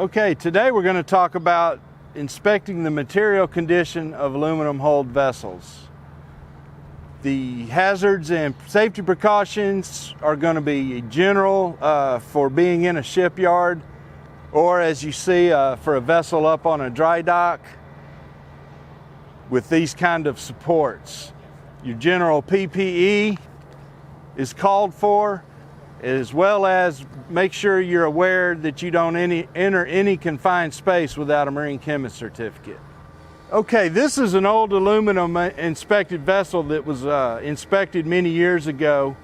Okay, today we're going to talk about inspecting the material condition of aluminum hulled vessels. The hazards and safety precautions are going to be general for being in a shipyard, or as you see for a vessel up on a dry dock with these kind of supports. Your general PPE is called for, as well as make sure you're aware that you don't enter any confined space without a marine chemist certificate. Okay, this is an old aluminum inspected vessel that was inspected many years ago.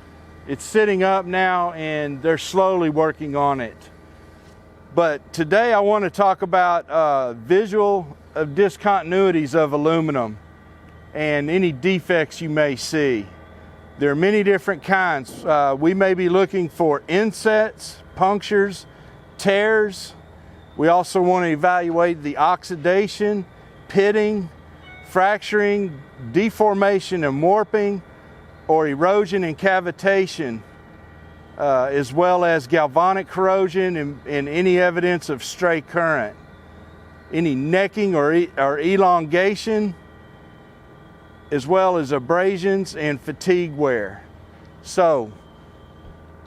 It's sitting up now and they're slowly working on it. But today I want to talk about visual discontinuities of aluminum and any defects you may see. There are many different kinds. We may be looking for insets, punctures, tears. We also want to evaluate the oxidation, pitting, fracturing, deformation and warping, or erosion and cavitation, as well as galvanic corrosion and any evidence of stray current, any necking or elongation, as well as abrasions and fatigue wear. So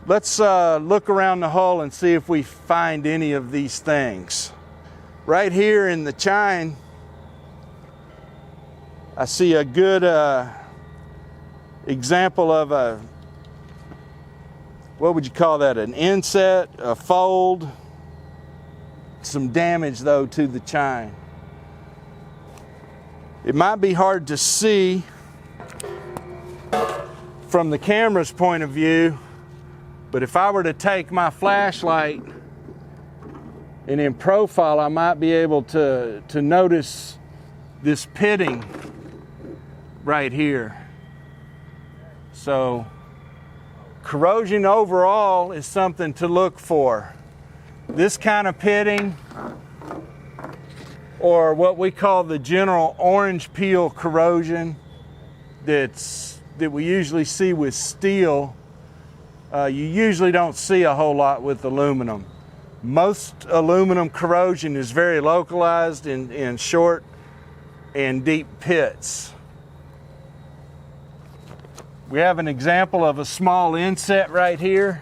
let's look around the hull and see if we find any of these things. Right here in the chine, I see a good example of a, what would you call that, an inset, a fold, some damage though to the chine. It might be hard to see from the camera's point of view, but if I were to take my flashlight and in profile, I might be able to notice this pitting right here. So corrosion overall is something to look for. This kind of pitting, or what we call the general orange peel corrosion that we usually see with steel, you usually don't see a whole lot with aluminum. Most aluminum corrosion is very localized in short and deep pits. We have an example of a small inset right here.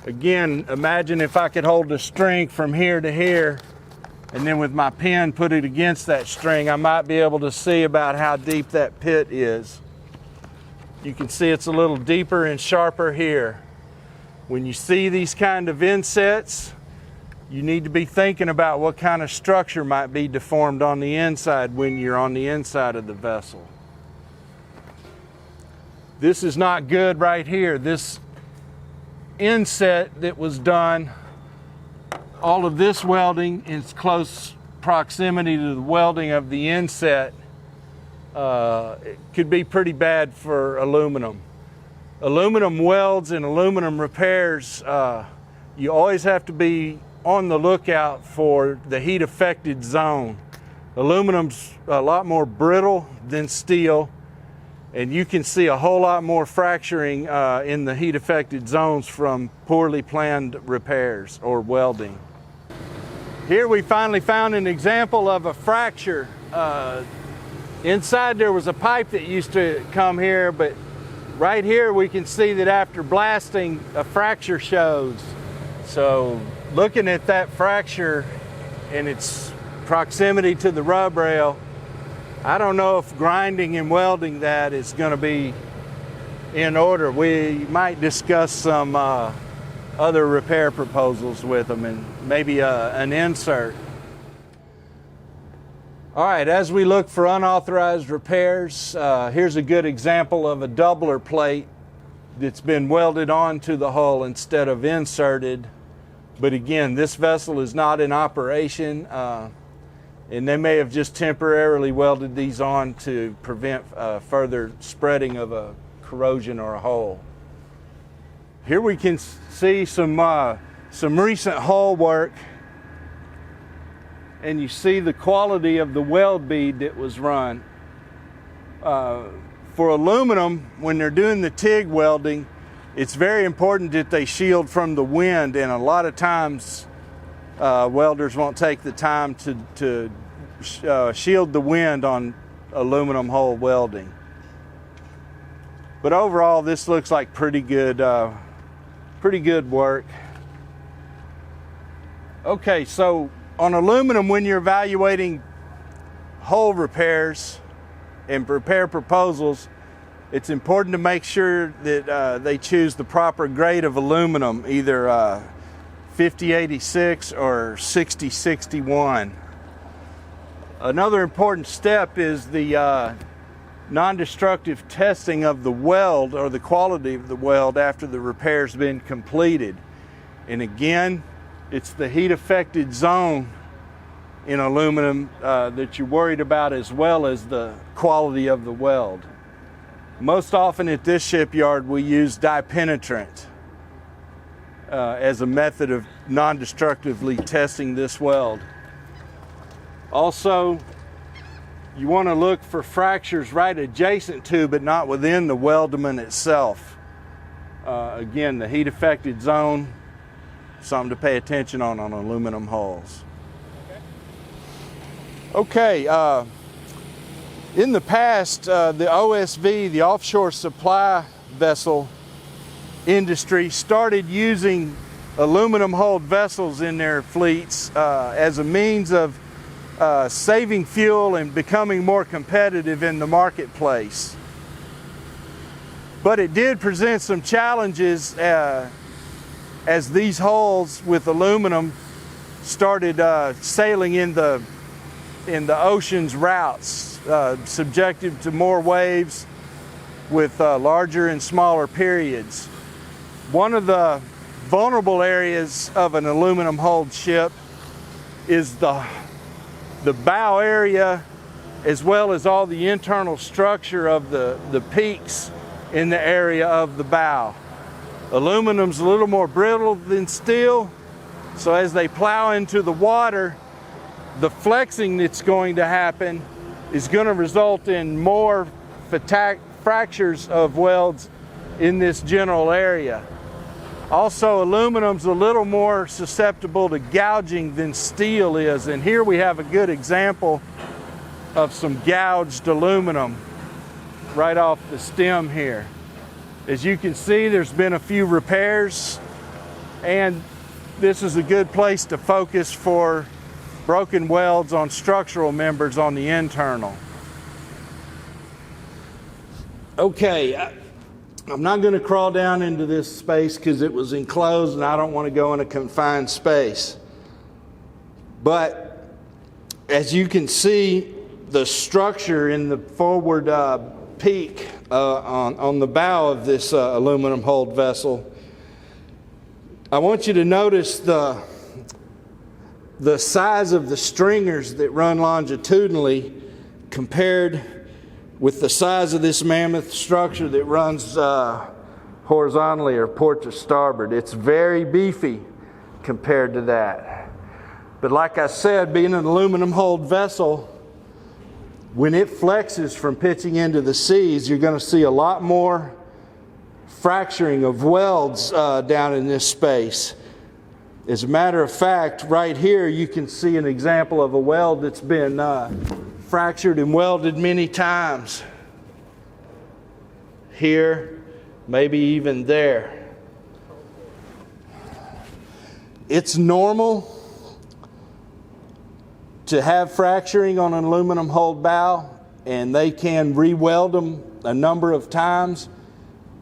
Again, imagine if I could hold the string from here to here, and then with my pen put it against that string, I might be able to see about how deep that pit is. You can see it's a little deeper and sharper here. When you see these kind of insets, you need to be thinking about what kind of structure might be deformed on the inside when you're on the inside of the vessel. This is not good right here. This inset that was done, all of this welding in close proximity to the welding of the inset, it could be pretty bad for aluminum. Aluminum welds and aluminum repairs, you always have to be on the lookout for the heat affected zone. Aluminum's a lot more brittle than steel, and you can see a whole lot more fracturing in the heat affected zones from poorly planned repairs or welding. Here we finally found an example of a fracture. Inside there was a pipe that used to come here, but right here we can see that after blasting, a fracture shows. So looking at that fracture and its proximity to the rub rail, I don't know if grinding and welding that is going to be in order. We might discuss some other repair proposals with them and maybe an insert. All right, as we look for unauthorized repairs, here's a good example of a doubler plate that's been welded onto the hull instead of inserted. But again, this vessel is not in operation, and they may have just temporarily welded these on to prevent further spreading of a corrosion or a hole. Here we can see some recent hull work, and you see the quality of the weld bead that was run. For aluminum, when they're doing the TIG welding, it's very important that they shield from the wind, and a lot of times welders won't take the time to shield the wind on aluminum hole welding. But overall, this looks like pretty good work. Okay, so on aluminum, when you're evaluating hole repairs and repair proposals, it's important to make sure that they choose the proper grade of aluminum, either 5086 or 6061. Another important step is the non-destructive testing of the weld, or the quality of the weld, after the repair's been completed. And again, it's the heat affected zone in aluminum that you're worried about, as well as the quality of the weld. Most often at this shipyard, we use dye-penetrant as a method of non-destructively testing this weld. Also, you want to look for fractures right adjacent to, but not within, the weldment itself. Again, the heat affected zone, something to pay attention on aluminum hulls. Okay, in the past, the OSV, the offshore supply vessel industry, started using aluminum hulled vessels in their fleets as a means of saving fuel and becoming more competitive in the marketplace. But it did present some challenges as these hulls with aluminum started sailing in the ocean's routes, subjected to more waves with larger and smaller periods. One of the vulnerable areas of an aluminum hulled ship is the bow area, as well as all the internal structure of the peaks in the area of the bow. Aluminum's a little more brittle than steel, so as they plow into the water, the flexing that's going to happen is going to result in more fractures of welds in this general area. Also, aluminum's a little more susceptible to gouging than steel is, and here we have a good example of some gouged aluminum right off the stem here. As you can see, there's been a few repairs, and this is a good place to focus for broken welds on structural members on the internal. Okay, I'm not going to crawl down into this space because it was enclosed and I don't want to go in a confined space. But as you can see, the structure in the forward peak on the bow of this aluminum hulled vessel, I want you to notice the size of the stringers that run longitudinally compared with the size of this mammoth structure that runs horizontally, or port to starboard. It's very beefy compared to that. But like I said, being an aluminum hulled vessel, when it flexes from pitching into the seas, you're going to see a lot more fracturing of welds down in this space. As a matter of fact, right here you can see an example of a weld that's been fractured and welded many times. Here, maybe even there. It's normal to have fracturing on an aluminum hulled bow, and they can re-weld them a number of times,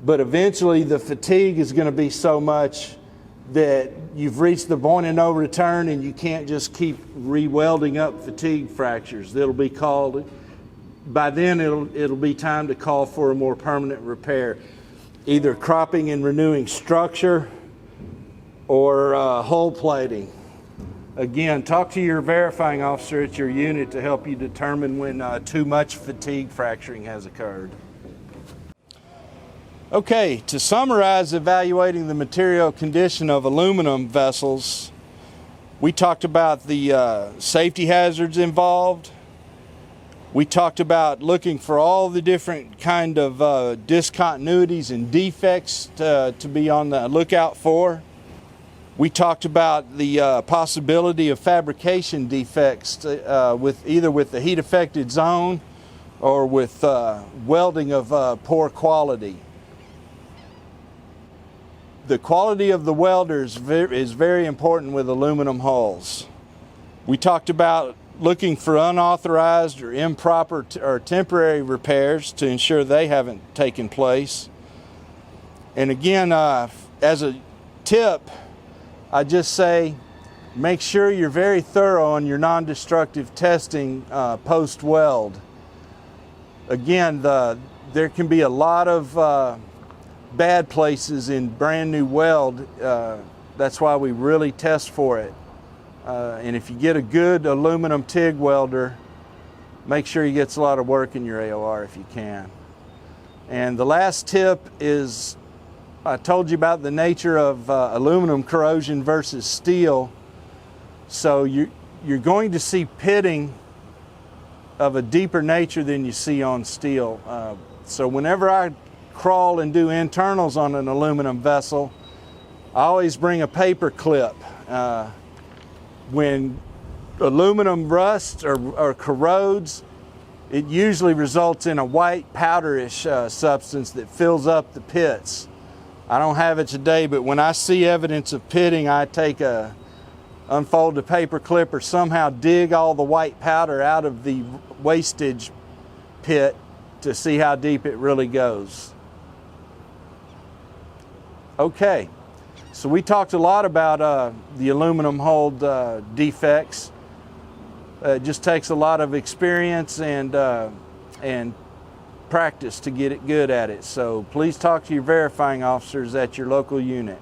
but eventually the fatigue is going to be so much that you've reached the point of no return, and you can't just keep re-welding up fatigue fractures. It'll be called, by then it'll be time to call for a more permanent repair, either cropping and renewing structure or hull plating. Again, talk to your verifying officer at your unit to help you determine when too much fatigue fracturing has occurred. Okay, to summarize evaluating the material condition of aluminum vessels, we talked about the safety hazards involved. We talked about looking for all the different kind of discontinuities and defects to be on the lookout for. We talked about the possibility of fabrication defects either with the heat affected zone or with welding of poor quality. The quality of the welder is very important with aluminum hulls. We talked about looking for unauthorized or improper or temporary repairs to ensure they haven't taken place. And again, as a tip, I just say make sure you're very thorough on your non-destructive testing post-weld. Again, there can be a lot of bad places in brand new weld. That's why we really test for it. And if you get a good aluminum TIG welder, make sure he gets a lot of work in your AOR if you can. And the last tip is, I told you about the nature of aluminum corrosion versus steel. So you're going to see pitting of a deeper nature than you see on steel. So whenever I crawl and do internals on an aluminum vessel, I always bring a paper clip. When aluminum rusts or corrodes, it usually results in a white powderish substance that fills up the pits. I don't have it today, but when I see evidence of pitting, I unfold a paper clip or somehow dig all the white powder out of the wastage pit to see how deep it really goes. Okay, so we talked a lot about the aluminum hulled defects. It just takes a lot of experience and practice to get it good at it. So please talk to your verifying officers at your local unit.